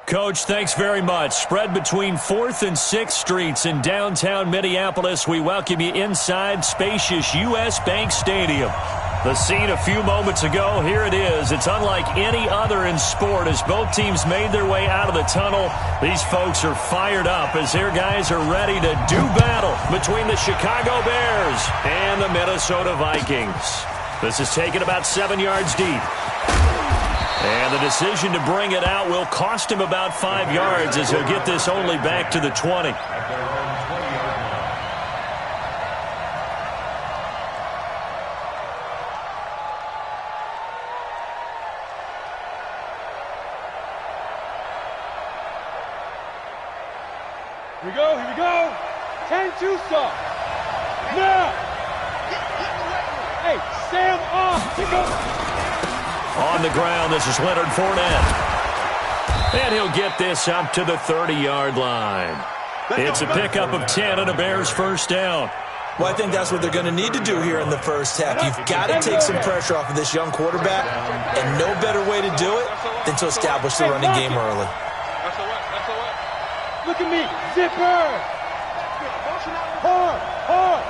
Coach, thanks very much. Spread between 4th and 6th Streets in downtown Minneapolis. We welcome you inside spacious U.S. Bank Stadium. The scene a few moments ago, here it is. It's unlike any other in sport as both teams made their way out of the tunnel. These folks are fired up as their guys are ready to do battle between the Chicago Bears and the Minnesota Vikings. This is taken about 7 yards deep. And the decision to bring it out will cost him about 5 yards as he'll get this only back to the 20. Here we go. 10-2 stop. Now. Hey, Sam off. Pick up. On the ground, this is Leonard Fournette. And he'll get this up to the 30-yard line. It's a pickup of 10 and a Bears first down. Well, I think that's what they're going to need to do here in the first half. You've got to take some pressure off of this young quarterback, and no better way to do it than to establish the running game early. Look at me. Zipper. Hard.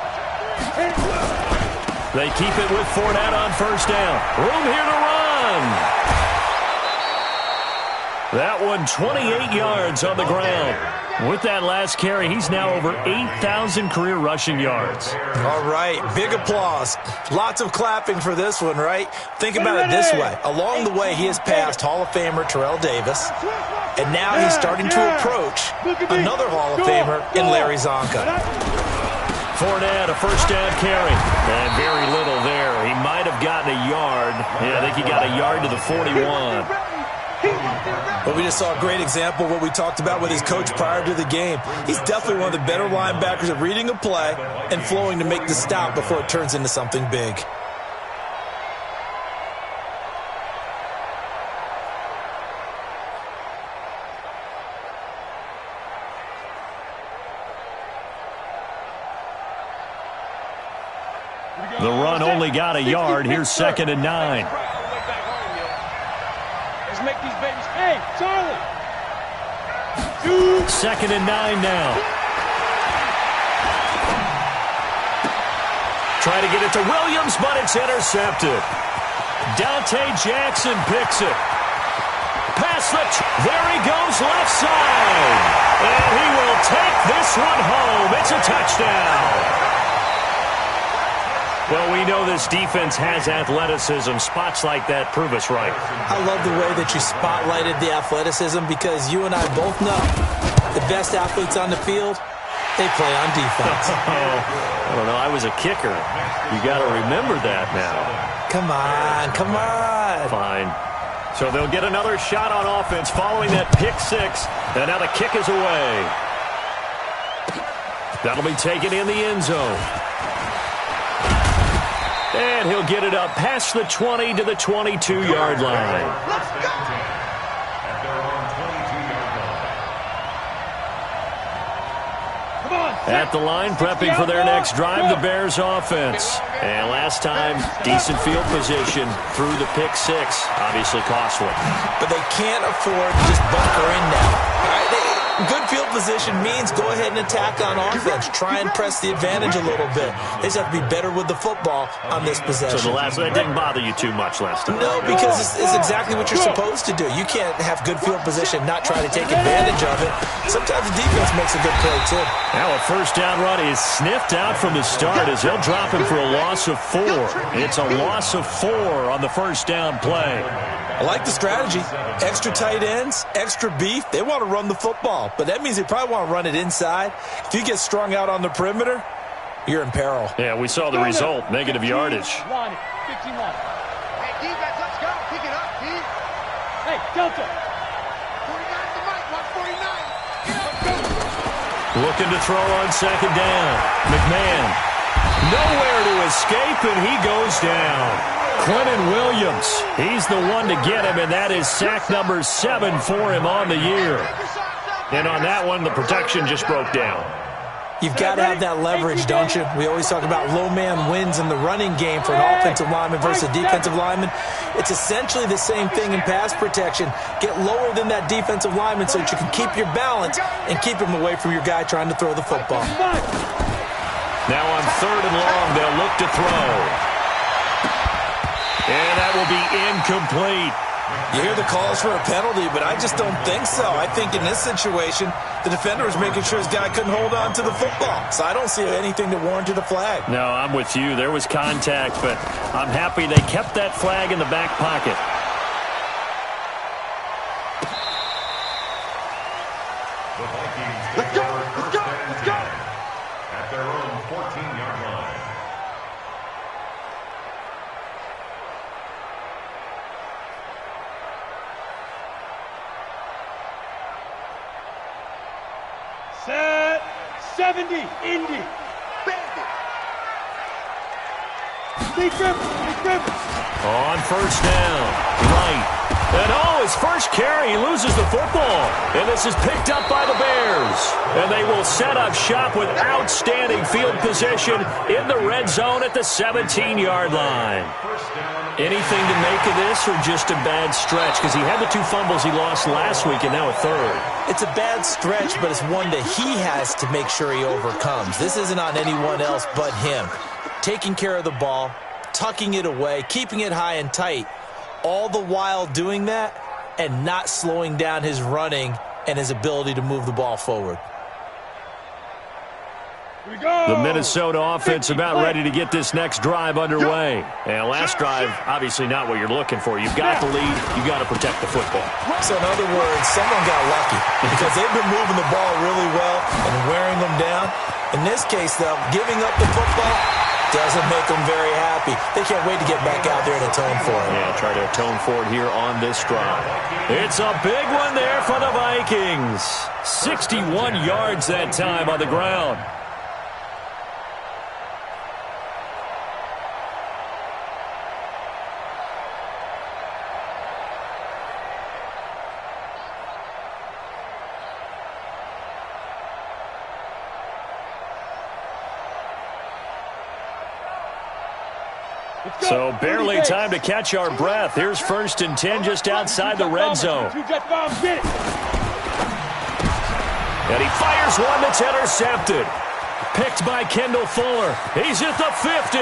They keep it with Fournette on first down. Room here to run. That one 28 yards on the ground. With that last carry, he's now over 8,000 career rushing yards. All right, big applause. Lots of clapping for this one, right? Think about it this way. Along the way, he has passed Hall of Famer Terrell Davis, and now he's starting to approach another Hall of Famer in Larry Zonka. Fournette, a first down carry. And very little there. He might have gotten a yard. Yeah, I think he got a yard to the 41. But we just saw a great example of what we talked about with his coach prior to the game. He's definitely one of the better linebackers at reading a play and flowing to make the stop before it turns into something big. The run only got a yard. Here's 2nd and 9. Let's make these babies. Hey, Charlie. 2nd and 9 now. Try to get it to Williams, but it's intercepted. Dante Jackson picks it. Pass there he goes, left side. And he will take this one home. It's a touchdown. Well, we know this defense has athleticism. Spots like that prove us right. I love the way that you spotlighted the athleticism because you and I both know the best athletes on the field, they play on defense. I don't know. I was a kicker. You got to remember that now. Come on. Fine. So they'll get another shot on offense following that pick six. And now the kick is away. That'll be taken in the end zone. And he'll get it up past the 20 to the 22-yard line. Let's go. At the line, prepping for their next drive, the Bears offense. And last time, decent field position through the pick six. Obviously costly. But they can't afford to just bunker in now. All right, good field position means go ahead and attack on offense. Try and press the advantage a little bit. They just have to be better with the football on this possession. So that didn't bother you too much last time? No, because it's exactly what you're supposed to do. You can't have good field position, not try to take advantage of it. Sometimes the defense makes a good play, too. Now a first down run is sniffed out from the start as they'll drop him for a loss of 4. It's a loss of 4 on the first down play. I like the strategy. Extra tight ends, extra beef. They want to run the football, but that means they probably want to run it inside. If you get strung out on the perimeter, you're in peril. Yeah, we saw the result. Negative yardage. 15 line. Hey, defense, let's go. Pick it up, Pete. Hey, Delta. 49 to Mike. 149. Looking to throw on second down. McMahon. Nowhere to escape, and he goes down. Quentin Williams, he's the one to get him, and that is sack number 7 for him on the year. And on that one, the protection just broke down. You've got to have that leverage, don't you? We always talk about low man wins in the running game for an offensive lineman versus a defensive lineman. It's essentially the same thing in pass protection. Get lower than that defensive lineman so that you can keep your balance and keep him away from your guy trying to throw the football. Now on 3rd and long, they'll look to throw. And that will be incomplete. You hear the calls for a penalty, but I just don't think so. I think in this situation, the defender was making sure his guy couldn't hold on to the football. So I don't see anything that warranted a flag. No, I'm with you. There was contact, but I'm happy they kept that flag in the back pocket. Let's go, let's go, let's go. At their own 14-yard line. Set 70, Indy. Bandit. Big dribble. On 1st down, right. And his first carry, he loses the football. And this is picked up by the Bears. And they will set up shop with outstanding field position in the red zone at the 17-yard line. Anything to make of this or just a bad stretch? Because he had the 2 fumbles he lost last week and now a 3rd. It's a bad stretch, but it's one that he has to make sure he overcomes. This isn't on anyone else but him. Taking care of the ball, tucking it away, keeping it high and tight, all the while doing that and not slowing down his running and his ability to move the ball forward. The Minnesota offense about ready to get this next drive underway. And last drive, obviously not what you're looking for. You've got the lead. You've got to protect the football. So in other words, someone got lucky because they've been moving the ball really well and wearing them down. In this case, though, giving up the football doesn't make them very happy. They can't wait to get back out there and atone for it. Yeah, try to atone for it here on this drive. It's a big one there for the Vikings. 61 yards that time on the ground. So barely time to catch our breath. Here's 1st and 10 just outside the red zone. And he fires one that's intercepted. Picked by Kendall Fuller. He's at the 50,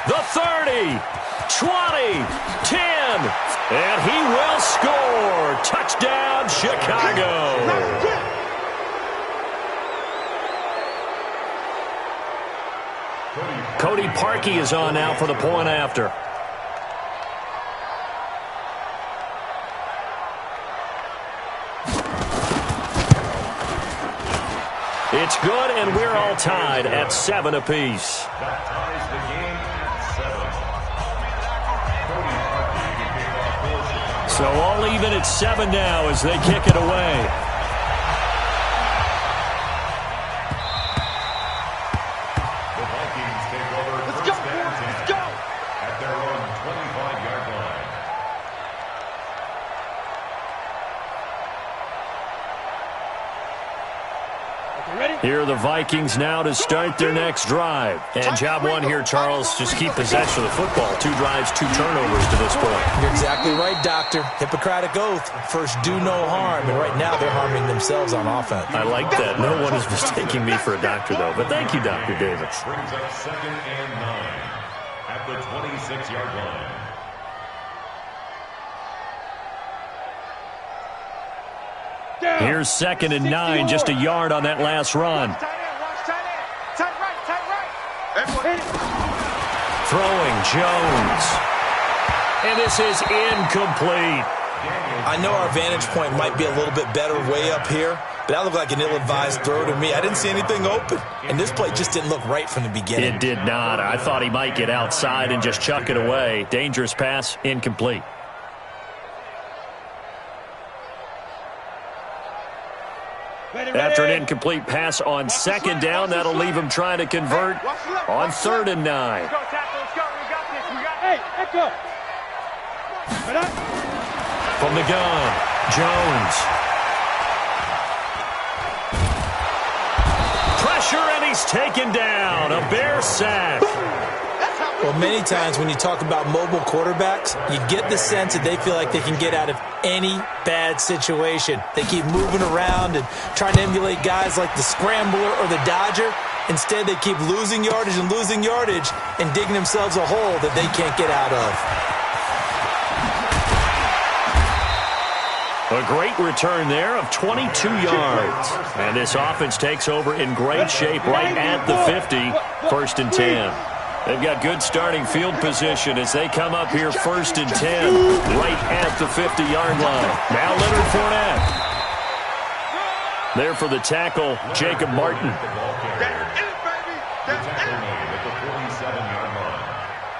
the 30, 20, 10. And he will score. Touchdown, Chicago. Cody Parkey is on now for the point after. It's good, and we're all tied at 7 apiece. That ties the game at 7. So all even at 7 now as they kick it away. Here are the Vikings now to start their next drive. And job one here, Charles, just keep possession of the football. 2 drives, 2 turnovers to this point. You're exactly right, Doctor. Hippocratic oath. First, do no harm. And right now, they're harming themselves on offense. I like that. No one is mistaking me for a doctor, though. But thank you, Dr. Davis. Brings up 2nd and 9 at the 26-yard line. Here's 2nd and 9, just a yard on that last run. Tight right. Throwing Jones. And this is incomplete. I know our vantage point might be a little bit better way up here, but that looked like an ill-advised throw to me. I didn't see anything open, and this play just didn't look right from the beginning. It did not. I thought he might get outside and just chuck it away. Dangerous pass, incomplete. After an incomplete pass on 2nd down, that'll leave him trying to convert on 3rd and 9. Let's go, tackle. Let's go. We got this. Hey, let's go. From the gun, Jones. pressure, and he's taken down. A Bear sack. Well, many times when you talk about mobile quarterbacks, you get the sense that they feel like they can get out of any bad situation. They keep moving around and trying to emulate guys like the Scrambler or the Dodger. Instead, they keep losing yardage and digging themselves a hole that they can't get out of. A great return there of 22 yards. And this offense takes over in great shape right at the 50, 1st and 10. They've got good starting field position as they come up here 1st and 10 right at the 50-yard line. Now Leonard Fournette. There for the tackle, Jacob Martin. The tackle made at the 47-yard line.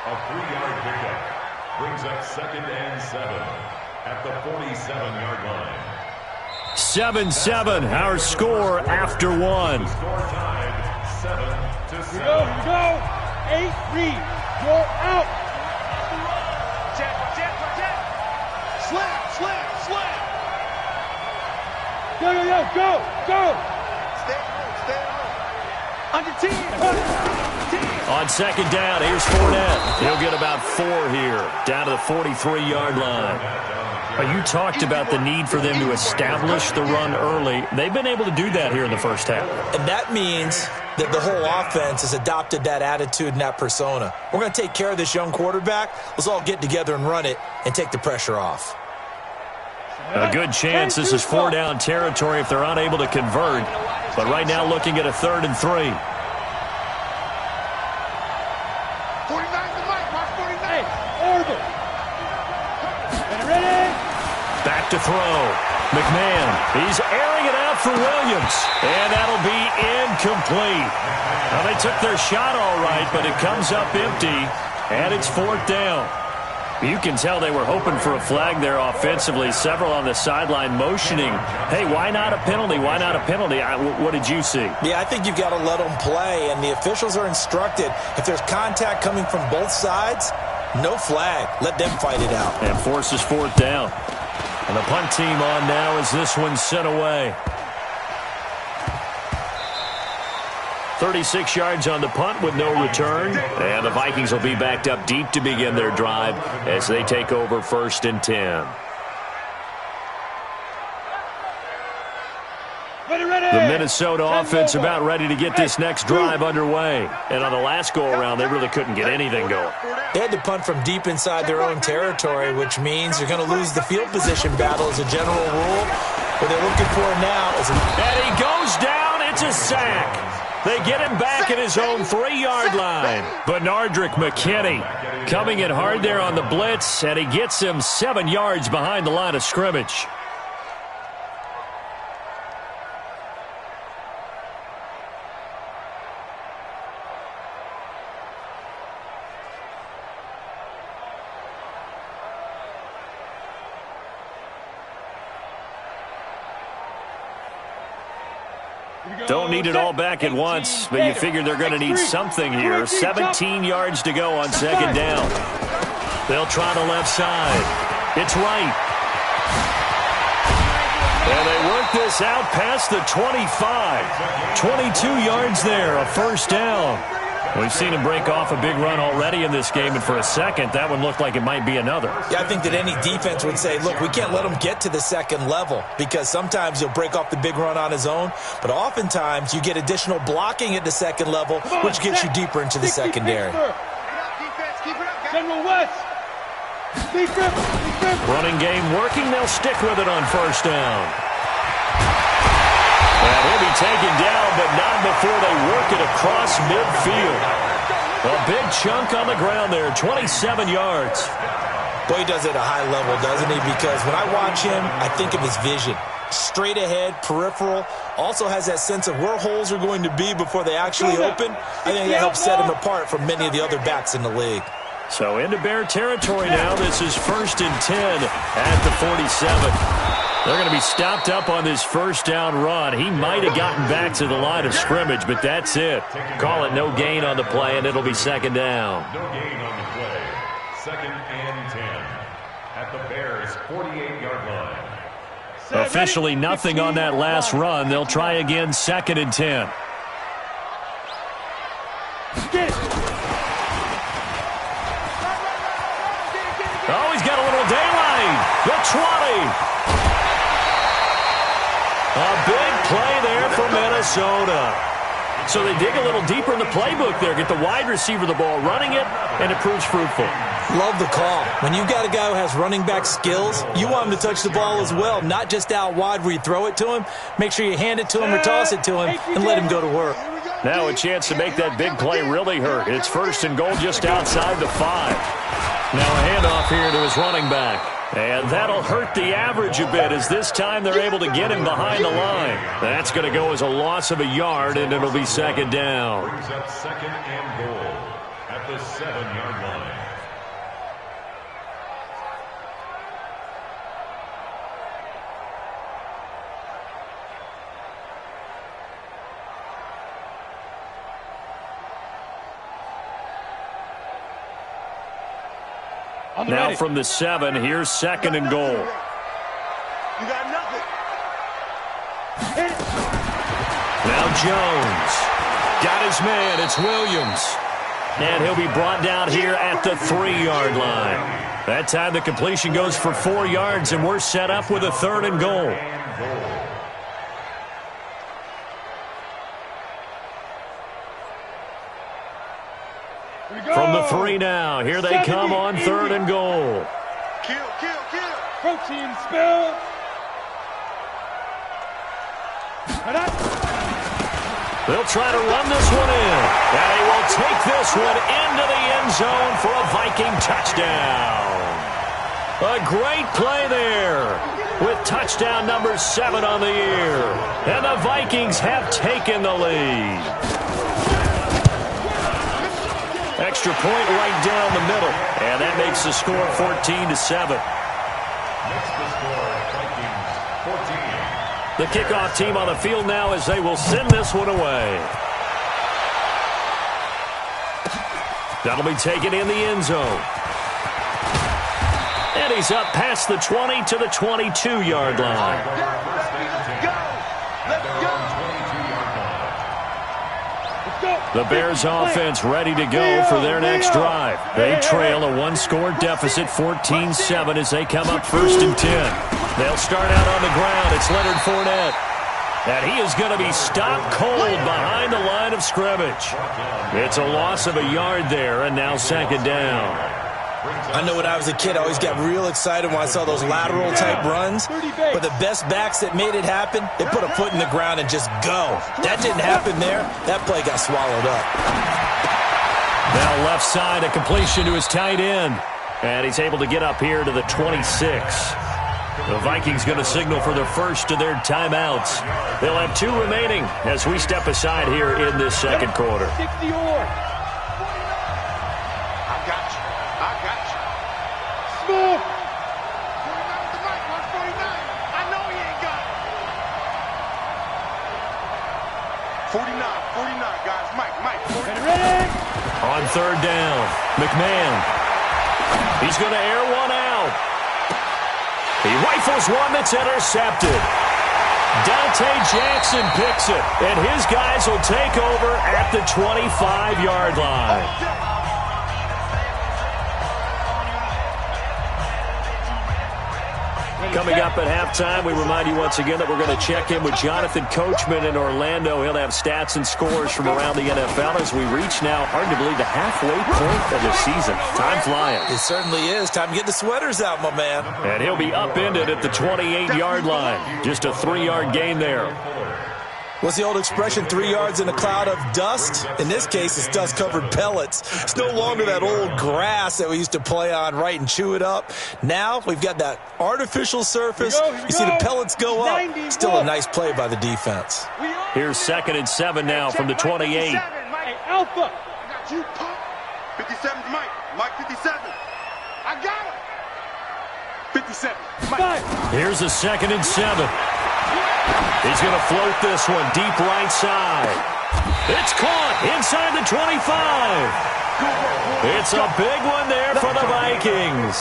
A 3-yard pickup brings up 2nd and 7 at the 47-yard line. 7-7, our score after one. Score tied 7-7. Go. 8 read. You're out. Jet. Slam. Go. Stay on. Under 10. On 2nd down, here's Fournette. He'll get about 4 here, down to the 43-yard line. You talked about the need for them to establish the run early. They've been able to do that here in the first half. And that means that the whole offense has adopted that attitude and that persona. We're going to take care of this young quarterback. Let's all get together and run it and take the pressure off. A good chance this is 4-down territory if they're unable to convert. But right now looking at a 3rd and 3. 49 to Mike. Mark 49. Hey, Orville. Ready? Back to throw. McMahon, he's airing it out for Williams. And that'll be incomplete. Now, they took their shot all right, but it comes up empty. And it's 4th down. You can tell they were hoping for a flag there offensively. Several on the sideline motioning, hey, why not a penalty? Why not a penalty? What did you see? Yeah, I think you've got to let them play, and the officials are instructed. If there's contact coming from both sides, no flag. Let them fight it out. And forces 4th down. And the punt team on now as this one's sent away. 36 yards on the punt with no return. And the Vikings will be backed up deep to begin their drive as they take over 1st and 10. The Minnesota offense about ready to get this next drive underway. And on the last go-around, they really couldn't get anything going. They had to punt from deep inside their own territory, which means you're going to lose the field position battle as a general rule. What they're looking for now is... And he goes down. It's a sack. They get him back at his own 3-yard line. Benardrick McKinney coming in hard there on the blitz, and he gets him 7 yards behind the line of scrimmage. Don't need it all back at once, but you figure they're going to need something here. 17 yards to go on 2nd down. They'll try the left side. It's right. And they work this out past the 25. 22 yards there, a 1st down. We've seen him break off a big run already in this game, and for a second, that one looked like it might be another. Yeah, I think that any defense would say, look, we can't let him get to the 2nd level because sometimes he'll break off the big run on his own, but oftentimes you get additional blocking at the 2nd level, which gets you deeper into the secondary. General West. Running game working. They'll stick with it on 1st down. And he'll be taken down, but not before they work it across midfield. A big chunk on the ground there, 27 yards. Boy, he does it at a high level, doesn't he? Because when I watch him, I think of his vision. Straight ahead, peripheral. Also has that sense of where holes are going to be before they actually open. I think that helps set him apart from many of the other backs in the league. So into Bear territory now. This is 1st and 10 at the 47. They're going to be stopped up on this 1st down run. He might have gotten back to the line of scrimmage, but that's it. Call it no gain on the play, and it'll be 2nd down. No gain on the play. 2nd and 10 at the Bears' 48-yard line. Officially nothing on that last run. They'll try again 2nd and 10. Get it. Oh, he's got a little daylight. The 20. A big play there for Minnesota. So they dig a little deeper in the playbook there, get the wide receiver the ball, running it, and it proves fruitful. Love the call. When you've got a guy who has running back skills, you want him to touch the ball as well, not just out wide where you throw it to him. Make sure you hand it to him or toss it to him and let him go to work. Now a chance to make that big play really hurt. It's 1st and goal just outside the 5. Now a handoff here to his running back. And that'll hurt the average a bit as this time they're able to get him behind the line. That's going to go as a loss of a yard, and it'll be 2nd down. Brings up 2nd and goal at the 7-yard line. Now from the 7, here's 2nd and goal. You got nothing. Now Jones. Got his man. It's Williams. And he'll be brought down here at the 3-yard line. That time the completion goes for 4 yards, and we're set up with a 3rd and goal. From the 3 now, here they come on 3rd and goal. Kill. Protein spill. They'll try to run this one in. And he will take this one into the end zone for a Viking touchdown. A great play there with touchdown number 7 on the year. And the Vikings have taken the lead. Extra point right down the middle. And that makes the score 14-7. Makes the score Vikings 14. The kickoff team on the field now as they will send this one away. That'll be taken in the end zone. And he's up past the 20 to the 22-yard line. The Bears offense ready to go for their next drive. They trail a 1-score deficit, 14-7, as they come up 1st and 10. They'll start out on the ground. It's Leonard Fournette. And he is going to be stopped cold behind the line of scrimmage. It's a loss of a yard there, and now 2nd down. I know when I was a kid, I always got real excited when I saw those lateral-type runs. But the best backs that made it happen, they put a foot in the ground and just go. That didn't happen there. That play got swallowed up. Now left side, a completion to his tight end. And he's able to get up here to the 26. The Vikings going to signal for the first of their timeouts. They'll have 2 remaining as we step aside here in this 2nd quarter. On 3rd down, McMahon. He's going to air one out. He rifles one that's intercepted. Dante Jackson picks it, and his guys will take over at the 25-yard line. Coming up at halftime, we remind you once again that we're going to check in with Jonathan Coachman in Orlando. He'll have stats and scores from around the NFL as we reach now, hard to believe, the halfway point of the season. Time flying. It certainly is. Time to get the sweaters out, my man. And he'll be upended at the 28-yard line. Just a 3-yard gain there. What's the old expression, 3 yards in a cloud of dust? In this case, it's dust-covered pellets. It's no longer that old grass that we used to play on, right, and chew it up. Now we've got that artificial surface. You see the pellets go up. Still a nice play by the defense. Here's 2nd and 7 now from the 28. Hey, Alpha. 57's Mike. Mike 57. I got him. 57. Mike. Here's a 2nd and 7. He's going to float this one deep right side. It's caught inside the 25. It's a big one there for the Vikings.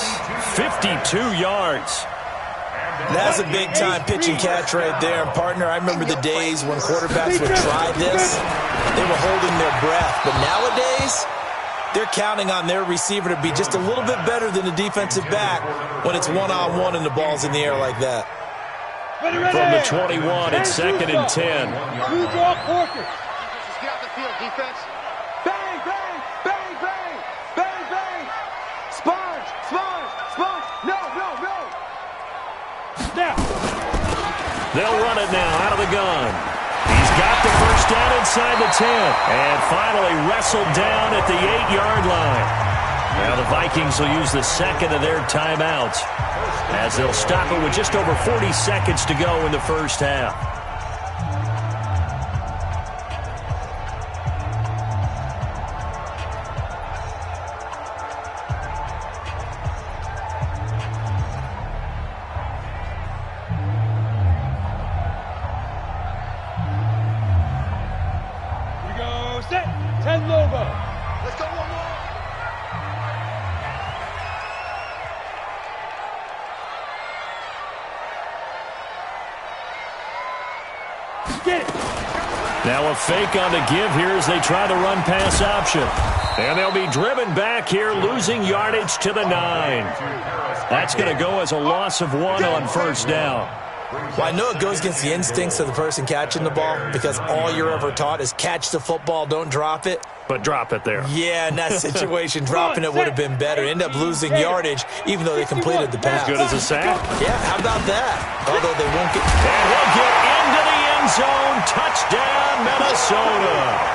52 yards. That's a big-time pitch and catch right there. And, partner, I remember the days when quarterbacks would try this. They were holding their breath. But nowadays, they're counting on their receiver to be just a little bit better than the defensive back when it's one-on-one and the ball's in the air like that. From the 21, it's 2nd and 10. New draw quarter. Just get out the field, defense. Bang, bang, bang, bang, bang, bang. Sponge, sponge, sponge. No, no, no. Now. They'll run it now out of the gun. He's got the first down inside the 10. And finally wrestled down at the 8-yard line. Now the Vikings will use the second of their timeouts as they'll stop it with just over 40 seconds to go in the first half. Here we go, set. 10 Lobo. Let's go one more. Get it. Now a fake on the give here as they try the run pass option. And they'll be driven back here, losing yardage to the 9. That's going to go as a loss of 1 on first down. Well, I know it goes against the instincts of the person catching the ball because all you're ever taught is catch the football, don't drop it. But drop it there. Yeah, in that situation, dropping it would have been better. End up losing yardage, even though they completed the pass. As good as a sack. Yeah, how about that? Although they won't get... And he'll get into the end zone. Touchdown, Minnesota.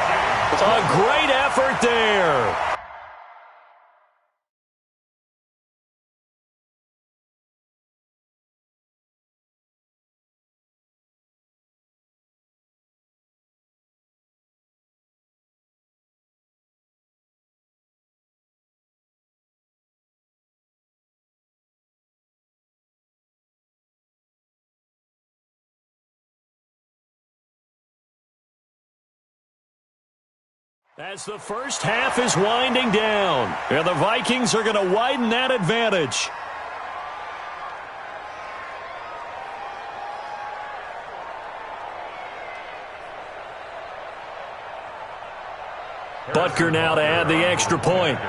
A great effort there. As the first half is winding down, and the Vikings are going to widen that advantage. Butker now to add the extra point.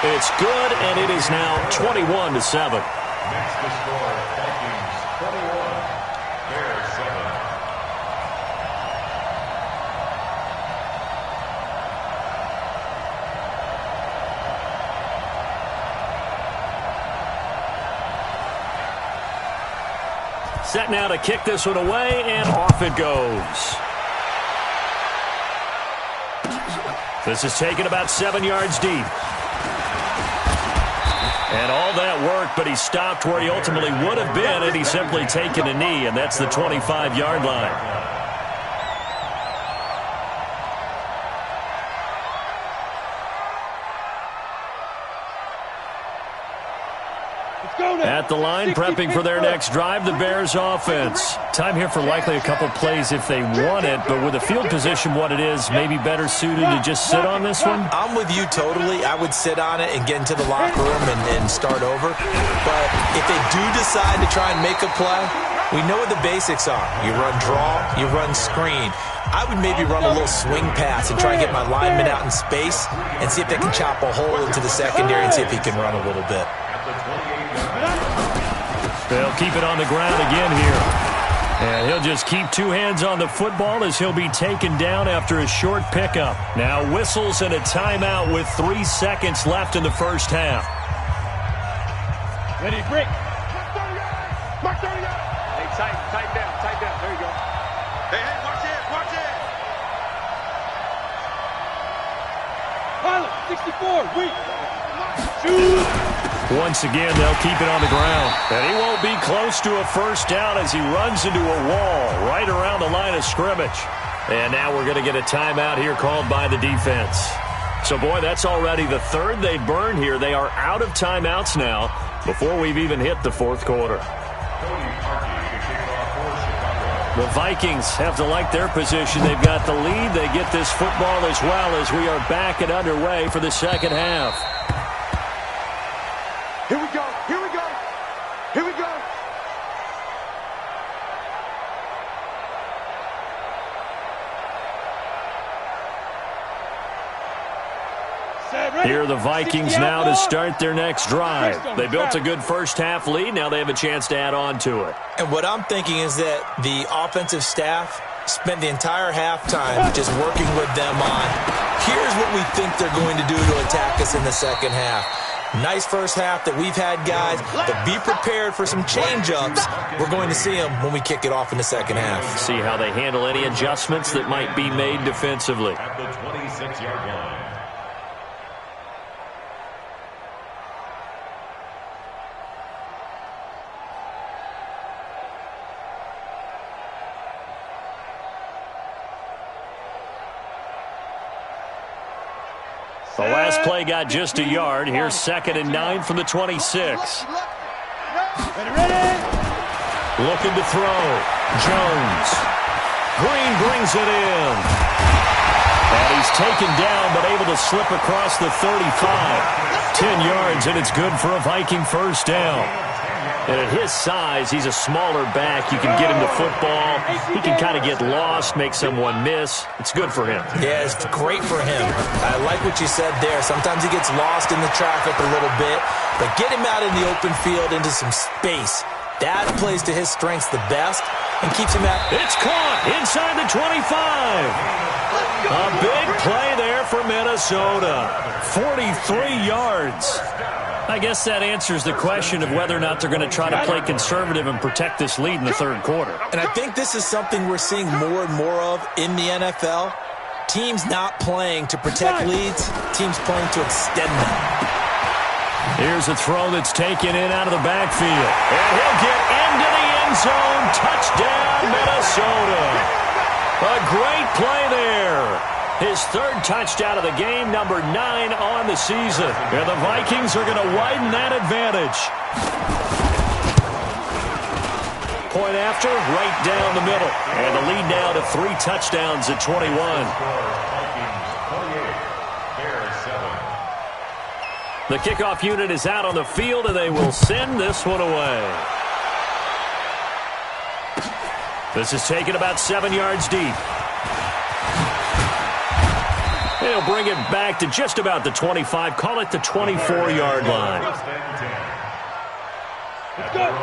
It's good, and it is now 21-7. Next to score, Vikings 21, Bears 7. Set now to kick this one away, and off it goes. This is taken about 7 yards deep. And all that work, but he stopped where he ultimately would have been had he simply taken a knee, and that's the 25-yard line. At the line, prepping for their next drive, the Bears offense. Time here for likely a couple plays if they want it, but with the field position what it is, maybe better suited to just sit on this one? I'm with you totally. I would sit on it and get into the locker room and start over. But if they do decide to try and make a play, we know what the basics are. You run draw, you run screen. I would maybe run a little swing pass and try and get my lineman out in space and see if they can chop a hole into the secondary and see if he can run a little bit. They'll keep it on the ground again here. And he'll just keep two hands on the football as he'll be taken down after a short pickup. Now whistles and a timeout with 3 seconds left in the first half. Ready, break. Mark 30. Hey, tight down. There you go. Hey, watch it. Pilot, 64, weak. Shoot. Once again, they'll keep it on the ground. And he won't be close to a first down as he runs into a wall right around the line of scrimmage. And now we're going to get a timeout here called by the defense. So, boy, that's already the third they burned here. They are out of timeouts now before we've even hit the fourth quarter. The Vikings have to like their position. They've got the lead. They get this football as well as we are back and underway for the second half. Here we go. Here we go. Here we go. Here are the Vikings now to start their next drive. They built a good first-half lead. Now they have a chance to add on to it. And what I'm thinking is that the offensive staff spent the entire halftime just working with them on, here's what we think they're going to do to attack us in the second half. Nice first half that we've had, guys, but be prepared for some change-ups. We're going to see them when we kick it off in the second half. See how they handle any adjustments that might be made defensively. At the 26-yard line. The last play got just a yard. Here's 2nd and 9 from the 26. Looking to throw. Jones. Green brings it in. And he's taken down but able to slip across the 35. 10 yards, and it's good for a Viking first down. And at his size, he's a smaller back. You can get him to football. He can kind of get lost, make someone miss. It's good for him. Yeah, it's great for him. I like what you said there. Sometimes he gets lost in the traffic a little bit, but get him out in the open field into some space. That plays to his strengths the best and keeps him at... It's caught inside the 25. A big play there for Minnesota. 43 yards. I guess that answers the question of whether or not they're going to try to play conservative and protect this lead in the third quarter. And I think this is something we're seeing more and more of in the NFL. Teams not playing to protect leads, teams playing to extend them. Here's a throw that's taken in out of the backfield. And he'll get into the end zone. Touchdown, Minnesota. A great play there. His third touchdown of the game, number 9 on the season. And the Vikings are going to widen that advantage. Point after, right down the middle. And the lead now to 3 touchdowns at 21. The kickoff unit is out on the field, and they will send this one away. This is taken about 7 yards deep. He'll bring it back to just about the 25. Call it the 24-yard line.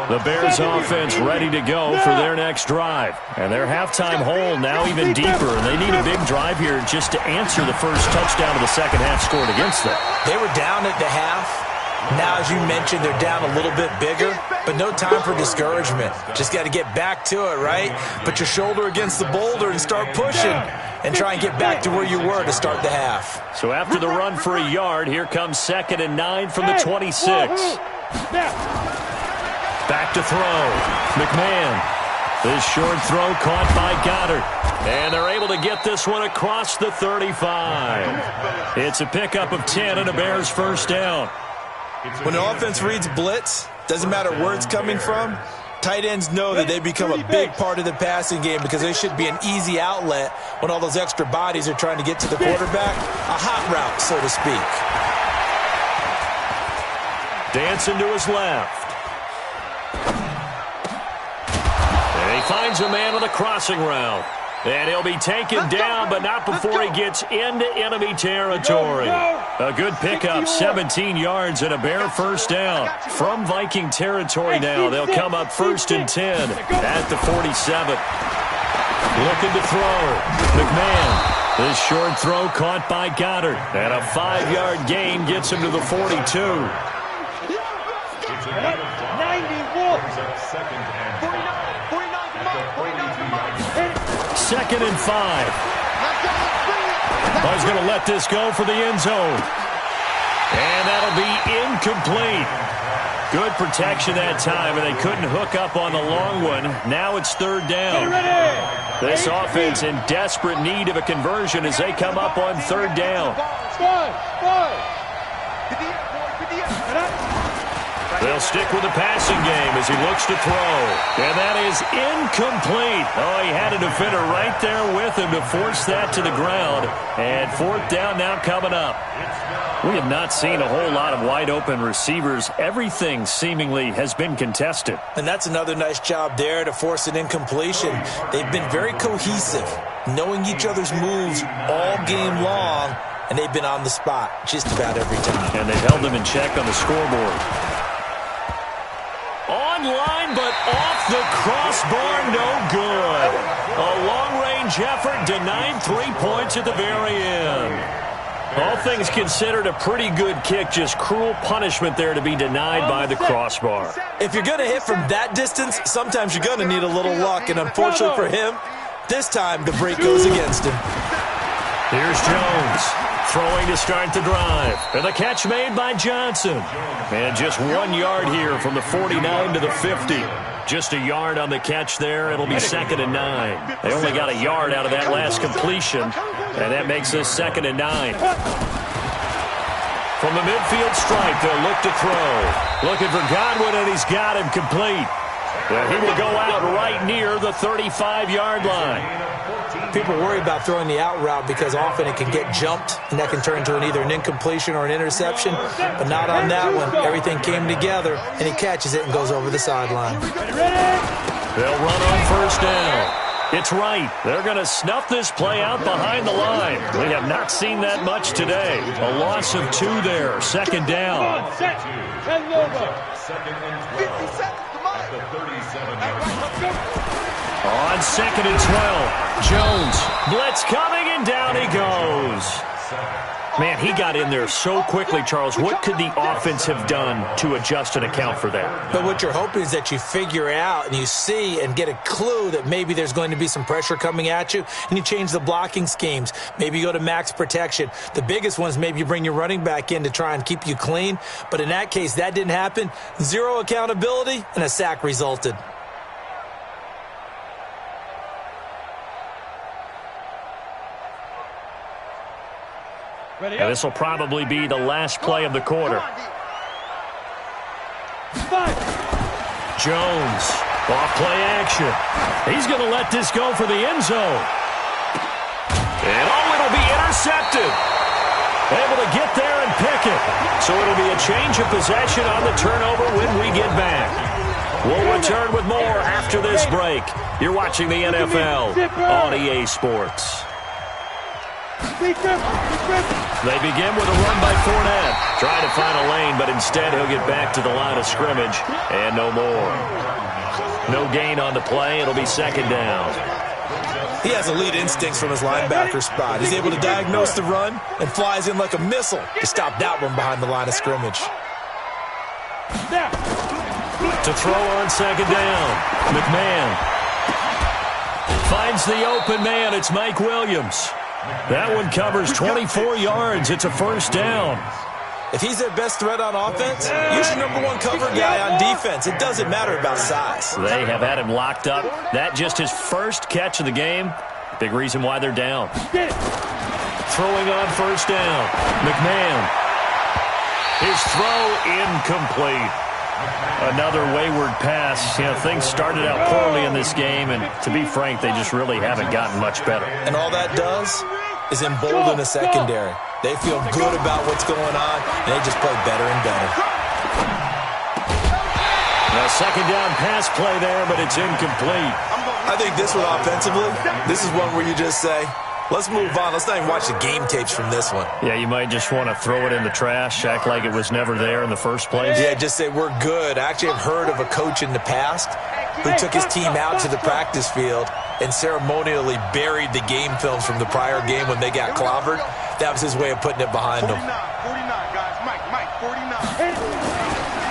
The Bears offense ready to go for their next drive. And their halftime hole now even deeper. And they need a big drive here just to answer the first touchdown of the second half scored against them. They were down at the half. Now, as you mentioned, they're down a little bit bigger, but no time for discouragement. Just got to get back to it, right? Put your shoulder against the boulder and start pushing and try and get back to where you were to start the half. So after the run for a yard, here comes 2nd and 9 from the 26. Back to throw. McMahon. This short throw caught by Goddard. And they're able to get this one across the 35. It's a pickup of 10 and a Bears first down. When the offense reads blitz, doesn't matter where it's coming from, tight ends know that they become a big part of the passing game because they should be an easy outlet when all those extra bodies are trying to get to the quarterback. A hot route, so to speak. Dancing to his left. And he finds a man on the crossing route. And he'll be taken down, but not before he gets into enemy territory. A good pickup, 17 yards and a Bear first down. From Viking territory now, they'll come up 1st and 10 at the 47. Looking to throw. McMahon. This short throw caught by Goddard. And a 5-yard gain gets him to the 42. It's a gain of 5. Brings up 2nd and 5. At the 42-yard line. 2nd and 5. I was going to let this go for the end zone. And that'll be incomplete. Good protection that time, and they couldn't hook up on the long one. Now it's 3rd down. This offense in desperate need of a conversion as they come up on 3rd down. They'll stick with the passing game as he looks to throw. And that is incomplete. Oh, he had a defender right there with him to force that to the ground. And fourth down now coming up. We have not seen a whole lot of wide-open receivers. Everything seemingly has been contested. And that's another nice job there to force an incompletion. They've been very cohesive, knowing each other's moves all game long, and they've been on the spot just about every time. And they've held them in check on the scoreboard. Online, but off the crossbar, no good. A long-range effort denied 3 points at the very end. All things considered, a pretty good kick, just cruel punishment there to be denied by the crossbar. If you're going to hit from that distance, sometimes you're going to need a little luck, and unfortunately for him, this time the break goes against him. Here's Jones, throwing to start the drive. And the catch made by Johnson. And just 1 yard here from the 49 to the 50. Just a yard on the catch there. It'll be 2nd and 9. They only got a yard out of that last completion, and that makes this 2nd and 9. From the midfield stripe, they'll look to throw. Looking for Godwin, and he's got him complete. Well, he will go out right near the 35-yard line. People worry about throwing the out route because often it can get jumped, and that can turn into either an incompletion or an interception, but not on that one. Everything came together, and he catches it and goes over the sideline. They'll run on first down. It's right. They're going to snuff this play out behind the line. We have not seen that much today. A loss of 2 there. 2nd down. 2nd and 12 at the 37-yard line. On 2nd and 12, Jones, blitz coming, and down he goes. Man, he got in there so quickly, Charles. What could the offense have done to adjust and account for that? But what you're hoping is that you figure out and you see and get a clue that maybe there's going to be some pressure coming at you, and you change the blocking schemes. Maybe you go to max protection. The biggest one is maybe you bring your running back in to try and keep you clean. But in that case, that didn't happen. 0 accountability, and a sack resulted. And this will probably be the last play of the quarter. Jones, off play action. He's going to let this go for the end zone. And it'll be intercepted. Able to get there and pick it. So it'll be a change of possession on the turnover when we get back. We'll return with more after this break. You're watching the NFL on EA Sports. They begin with a run by Fournette. Trying to find a lane, but instead he'll get back to the line of scrimmage and no more. No gain on the play. It'll be 2nd down. He has elite instincts from his linebacker spot. He's able to diagnose the run and flies in like a missile to stop that one behind the line of scrimmage. To throw on 2nd down, McMahon finds the open man. It's Mike Williams. That one covers 24 yards. It's a 1st down. If he's their best threat on offense, use your #1 cover guy on defense. It doesn't matter about size. They have had him locked up. That just his first catch of the game. Big reason why they're down. Throwing on 1st down. McMahon. His throw incomplete. Another wayward pass. You know, things started out poorly in this game, and to be frank, they just really haven't gotten much better. And all that does is embolden the secondary. They feel good about what's going on, and they just play better and better. A 2nd down pass play there, but it's incomplete. I think this one offensively, this is one where you just say, let's move on. Let's not even watch the game tapes from this one. Yeah, you might just want to throw it in the trash, act like it was never there in the first place. Yeah, just say we're good. I actually have heard of a coach in the past who took his team out to the practice field and ceremonially buried the game films from the prior game when they got clobbered. That was his way of putting it behind them. 49, guys. Mike, 49.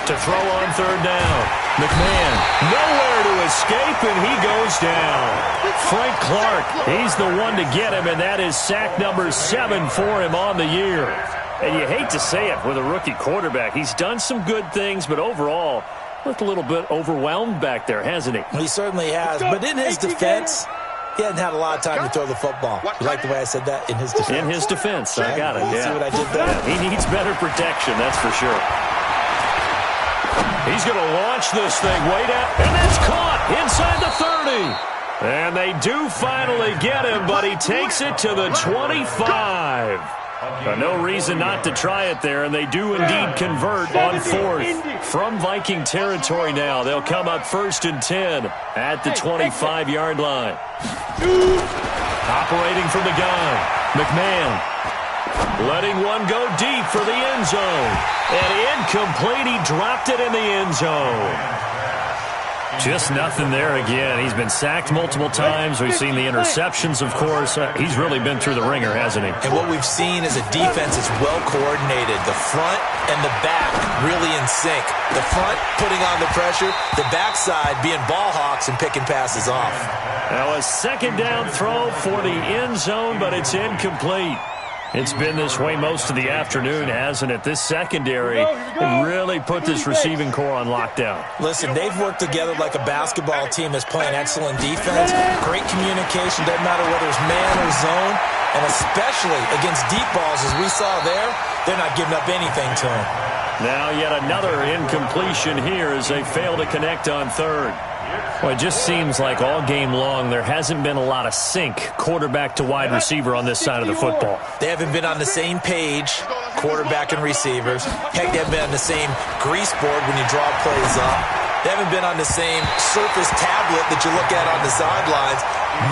To throw on 3rd down. McMahon, nowhere to escape, and he goes down. Frank Clark, he's the one to get him, and that is sack number 7 for him on the year. And you hate to say it with a rookie quarterback. He's done some good things, but overall, looked a little bit overwhelmed back there, hasn't he? He certainly has, but in his defense, he hasn't had a lot of time to throw the football. You like the way I said that? In his defense. In his defense, I got it, You yeah. see what I did there? Yeah, he needs better protection, that's for sure. He's going to launch this thing way down, and it's caught inside the 30. And they do finally get him, but he takes it to the 25. No reason not to try it there, and they do indeed convert on fourth. From Viking territory now, they'll come up 1st and 10 at the 25-yard line. Operating from the gun, McMahon. Letting one go deep for the end zone. And incomplete, he dropped it in the end zone. Just nothing there again. He's been sacked multiple times. We've seen the interceptions, of course. He's really been through the ringer, hasn't he? And what we've seen is a defense that's well coordinated. The front and the back really in sync. The front putting on the pressure, the backside being ball hawks and picking passes off. Now a second down throw for the end zone, but it's incomplete. It's been this way most of the afternoon, hasn't it? This secondary really put this receiving core on lockdown. Listen, they've worked together like a basketball team that's playing excellent defense. Great communication, doesn't matter whether it's man or zone. And especially against deep balls, as we saw there, they're not giving up anything to them. Now yet another incompletion here as they fail to connect on third. Well, it just seems like all game long there hasn't been a lot of sync quarterback to wide receiver on this side of the football. They haven't been on the same page, quarterback and receivers. Heck, they haven't been on the same grease board when you draw plays up. They haven't been on the same surface tablet that you look at on the sidelines.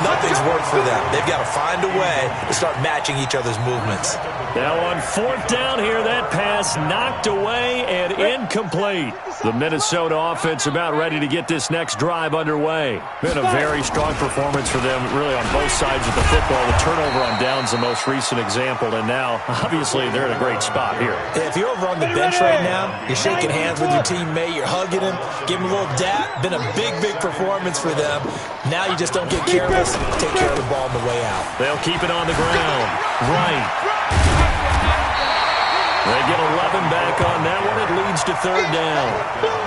Nothing's worked for them. They've got to find a way to start matching each other's movements. Now on 4th down here, that pass knocked away and incomplete. The Minnesota offense about ready to get this next drive underway. Been a very strong performance for them, really on both sides of the football. The turnover on downs the most recent example, and now, obviously, they're in a great spot here. Yeah, if you're over on the bench right now, you're shaking hands with your teammate, you're hugging him, giving him a little dap. Been a big, big performance for them. Now you just don't get careless. Take care of the ball on the way out. They'll keep it on the ground. Right. They get 11 back on that one. It leads to 3rd down.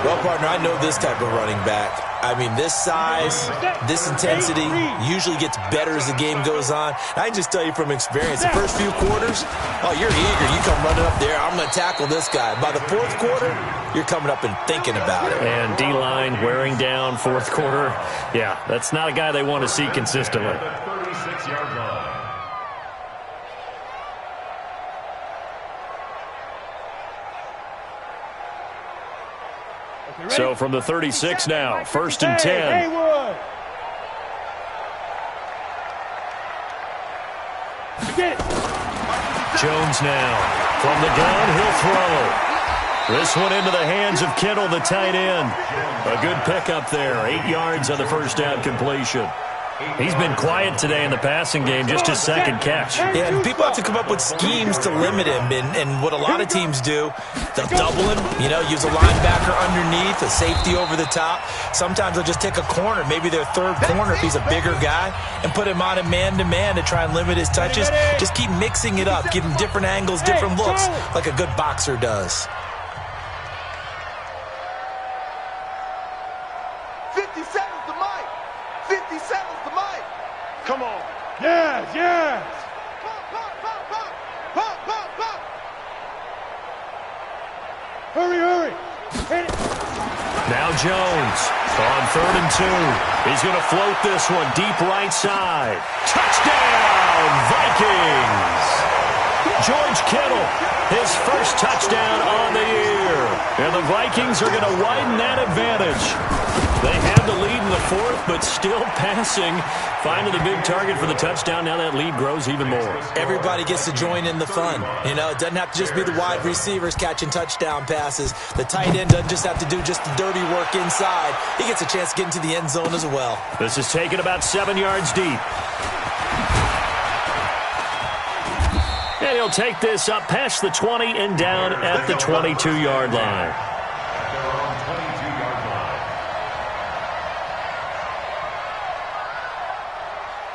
Well, partner, I know this type of running back. I mean, this size, this intensity usually gets better as the game goes on. I can just tell you from experience, the first few quarters, oh, you're eager. You come running up there, I'm going to tackle this guy. By the 4th quarter, you're coming up and thinking about it. And D-line wearing down 4th quarter. Yeah, that's not a guy they want to see consistently. 36-yard line. So from the 36 now, 1st and 10. Jones now from the gun, he'll throw. This one into the hands of Kittle, the tight end. A good pickup there, 8 yards on the first down completion. He's been quiet today in the passing game, just his 2nd catch. Yeah, and people have to come up with schemes to limit him, and what a lot of teams do, they'll double him, use a linebacker underneath, a safety over the top. Sometimes they'll just take a corner, maybe their 3rd corner if he's a bigger guy, and put him on a man-to-man to try and limit his touches. Just keep mixing it up, give him different angles, different looks, like a good boxer does. 57's the mic. 57's the mic. Come on. Yes, yes. Pop, pop, pop, pop. Pop, pop, pop. Hurry, hurry. Hit it. Now Jones on 3rd and 2. He's going to float this one deep right side. Touchdown, Vikings! George Kittle, his first touchdown on the year. And the Vikings are going to widen that advantage. They have the lead in the 4th, but still passing. Finding the big target for the touchdown. Now that lead grows even more. Everybody gets to join in the fun. It doesn't have to just be the wide receivers catching touchdown passes. The tight end doesn't just have to do just the dirty work inside. He gets a chance to get into the end zone as well. This is taken about 7 yards deep. And he'll take this up past the 20 and down at the 22-yard line.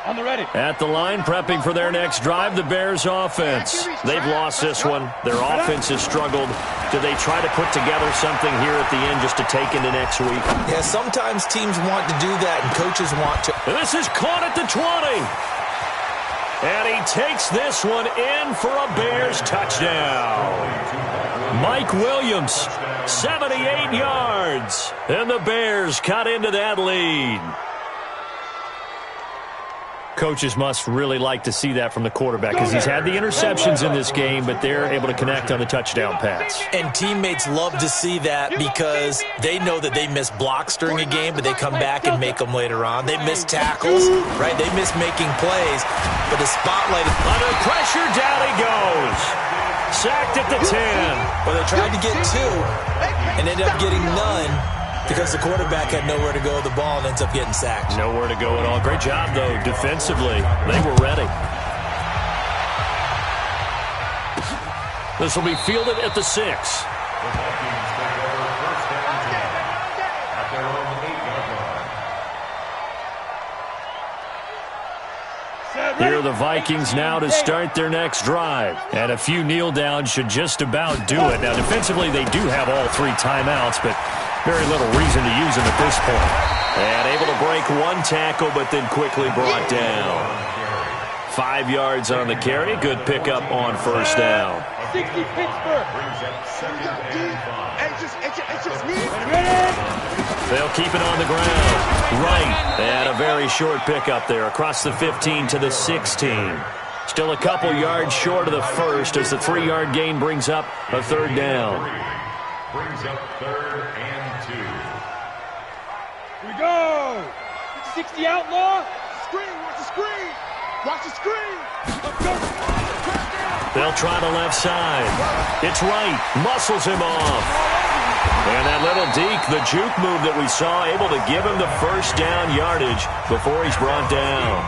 On the ready. At the line, prepping for their next drive, the Bears offense. They've lost this one. Their offense has struggled. Do they try to put together something here at the end just to take into next week? Yeah, sometimes teams want to do that and coaches want to. And this is caught at the 20. And he takes this one in for a Bears touchdown. Mike Williams, 78 yards. And the Bears cut into that lead. Coaches must really like to see that from the quarterback because he's had the interceptions in this game, but they're able to connect on the touchdown pass. And teammates love to see that because they know that they miss blocks during a game, but they come back and make them later on. They miss tackles, right? They miss making plays, but the spotlight is under pressure, down he goes. Sacked at the 10. Well, they tried to get 2 and ended up getting none because the quarterback had nowhere to go with the ball and ends up getting sacked. Nowhere to go at all. Great job, though, defensively. They were ready. This will be fielded at the 6. The Vikings take over first down 10 at their own 8-yard line. Here are the Vikings now to start their next drive. And a few kneel downs should just about do it. Now, defensively, they do have all 3 timeouts, but very little reason to use them at this point. And able to break 1 tackle, but then quickly brought down. 5 yards on the carry. Good pickup on first down. 60 Pittsburgh. Brings up second and 5. They'll keep it on the ground. Right. They had a very short pickup there across the 15 to the 16. Still a couple yards short of the first as the 3-yard gain brings up a third down. Brings up 3rd and 2. Here we go. 60 outlaw. Screen, watch the screen. Watch the screen. They'll try the left side. It's right. Muscles him off. And that little deke, the juke move that we saw, able to give him the first down yardage before he's brought down.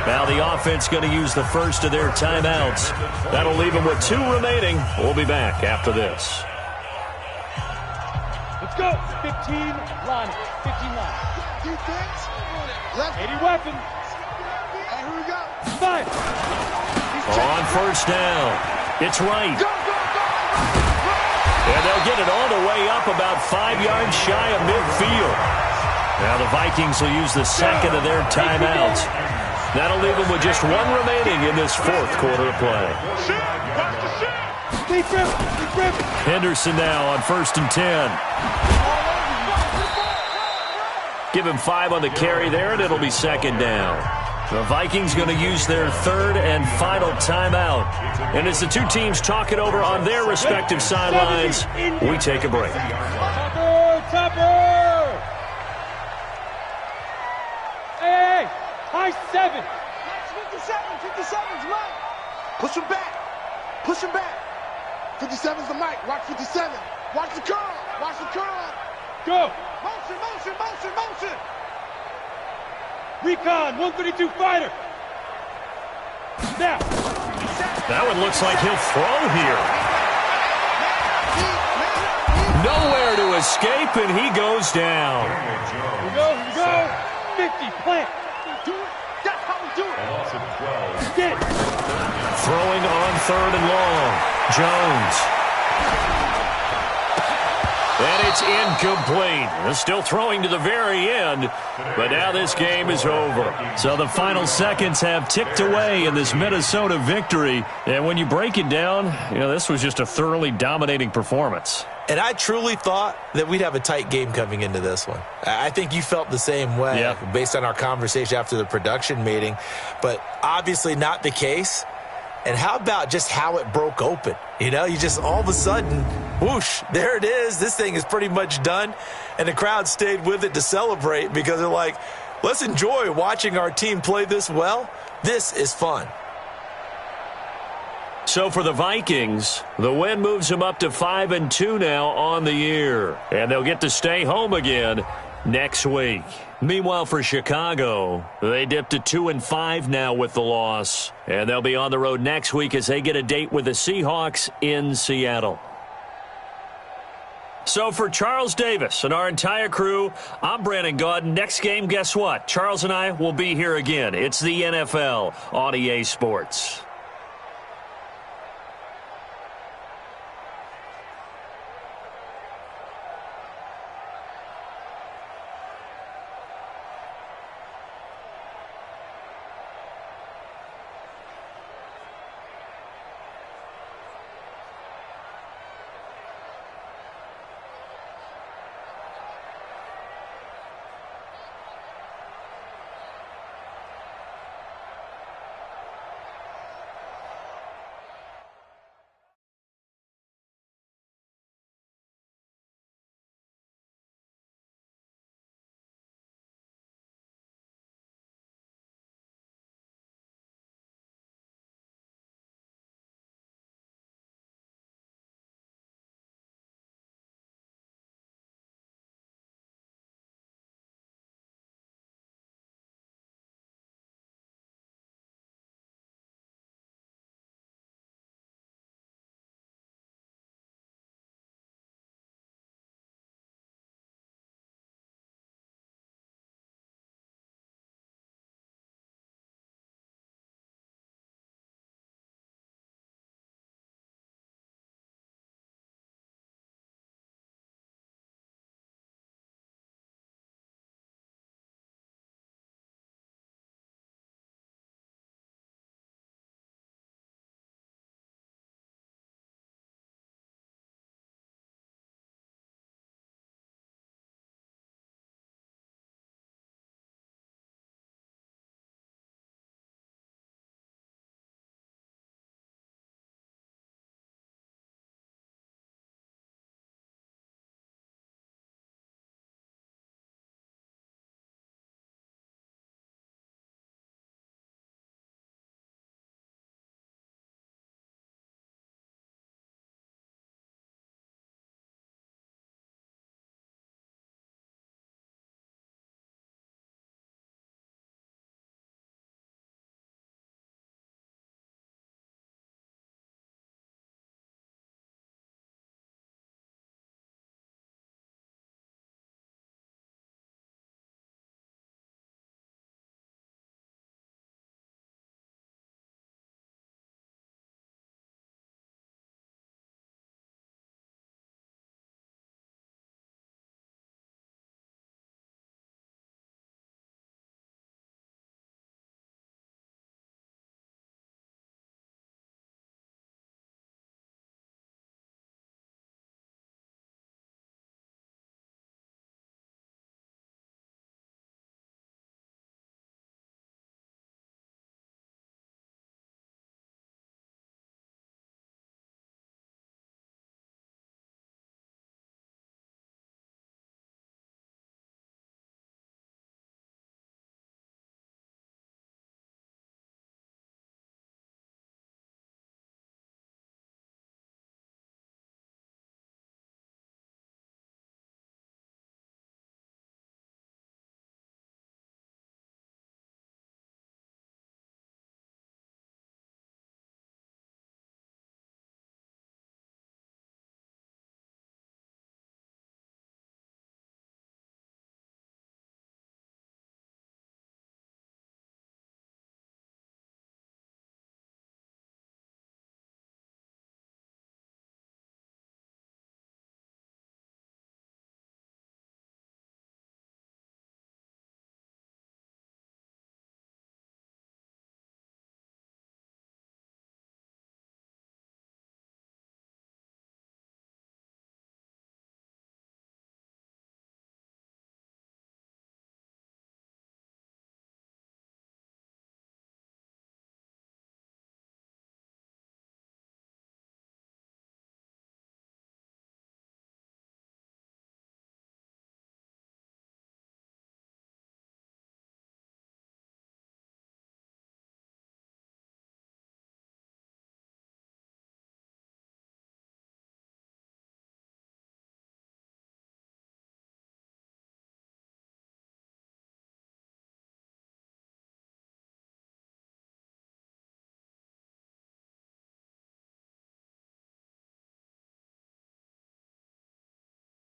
Now the offense going to use the first of their timeouts. That'll leave them with 2 remaining. We'll be back after this. Let's go. 15 line. 15 line. Defense. Left. 80 weapons. And here we go. 5. On first down. It's right. Go, go, go. And they'll get it all the way up about 5 yards shy of midfield. Now the Vikings will use the second of their timeouts. That'll leave them with just 1 remaining in this 4th quarter of play. Henderson now on 1st and 10. Give him 5 on the carry there, and it'll be 2nd down. The Vikings going to use their 3rd and final timeout. And as the 2 teams talk it over on their respective sidelines, we take a break. Topper! Hey, high 7. 57's Mike. Push him back. Push him back. 57's the Mike. Watch 57. Watch the curl. Watch the curl. Go. Motion, motion, motion, motion. Recon, 132 fighter. Now. That one looks like he'll throw here. Nowhere to escape, and he goes down. Here we go, here we go. 50, plant. Do it. That's how we do it. A loss of 12. Get. Throwing on 3rd and long. Jones. And it's incomplete. They're still throwing to the very end, but now this game is over. So the final seconds have ticked away in this Minnesota victory. And when you break it down, this was just a thoroughly dominating performance. And I truly thought that we'd have a tight game coming into this one. I think you felt the same way based on our conversation after the production meeting, but obviously not the case. And how about just how it broke open? You just all of a sudden, whoosh, there it is. This thing is pretty much done. And the crowd stayed with it to celebrate because they're like, let's enjoy watching our team play this well. This is fun. So for the Vikings, the win moves them up to 5-2 now on the year. And they'll get to stay home again next week. Meanwhile, for Chicago, they dipped to 2-5 now with the loss. And they'll be on the road next week as they get a date with the Seahawks in Seattle. So for Charles Davis and our entire crew, I'm Brandon Gaudin. Next game, guess what? Charles and I will be here again. It's the NFL on EA Sports.